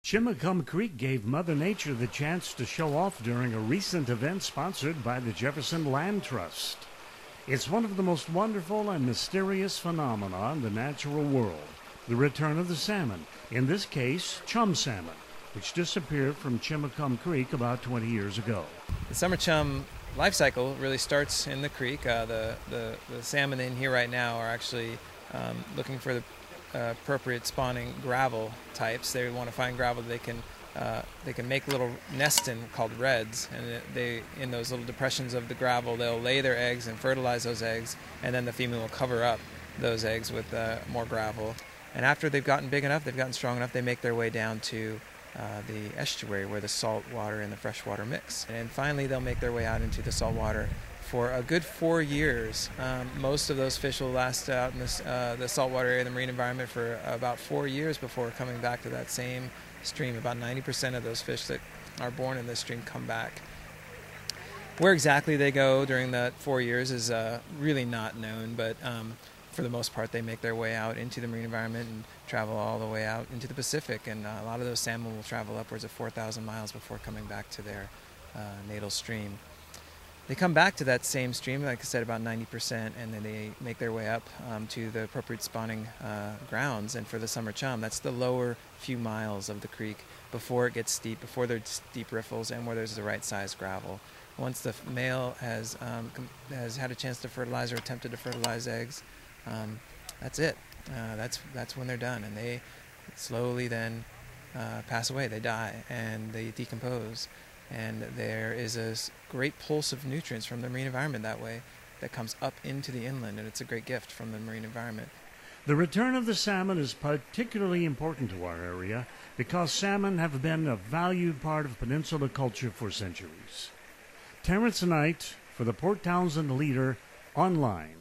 Chimacum Creek gave Mother Nature the chance to show off during a recent event sponsored by the Jefferson Land Trust. It's one of the most wonderful and mysterious phenomena in the natural world, the return of the salmon, in this case, chum salmon, which disappeared from Chimacum Creek about 20 years ago. The summer chum life cycle really starts in the creek. The salmon in here right now are actually looking for the appropriate spawning gravel types. They want to find gravel that they can make little nests in called redds, and in those little depressions of the gravel they'll lay their eggs and fertilize those eggs, and then the female will cover up those eggs with more gravel. And after they've gotten big enough, they've gotten strong enough, they make their way down to the estuary where the salt water and the fresh water mix. And finally they'll make their way out into the salt water for a good 4 years. Most of those fish will last out in the saltwater area, the marine environment, for about 4 years before coming back to that same stream. About 90% of those fish that are born in this stream come back. Where exactly they go during that 4 years is really not known, but for the most part they make their way out into the marine environment and travel all the way out into the Pacific, and a lot of those salmon will travel upwards of 4,000 miles before coming back to their natal stream. They come back to that same stream, like I said, about 90%, and then they make their way up to the appropriate spawning grounds. And for the summer chum, that's the lower few miles of the creek before it gets steep, before there's steep riffles and where there's the right size gravel. Once the male has had a chance to fertilize or attempted to fertilize eggs, that's it. That's when they're done, and they slowly then pass away. They die and they decompose. And there is a great pulse of nutrients from the marine environment that way that comes up into the inland, and it's a great gift from the marine environment. The return of the salmon is particularly important to our area because salmon have been a valued part of peninsula culture for centuries. Terrence for the Port Townsend Leader Online.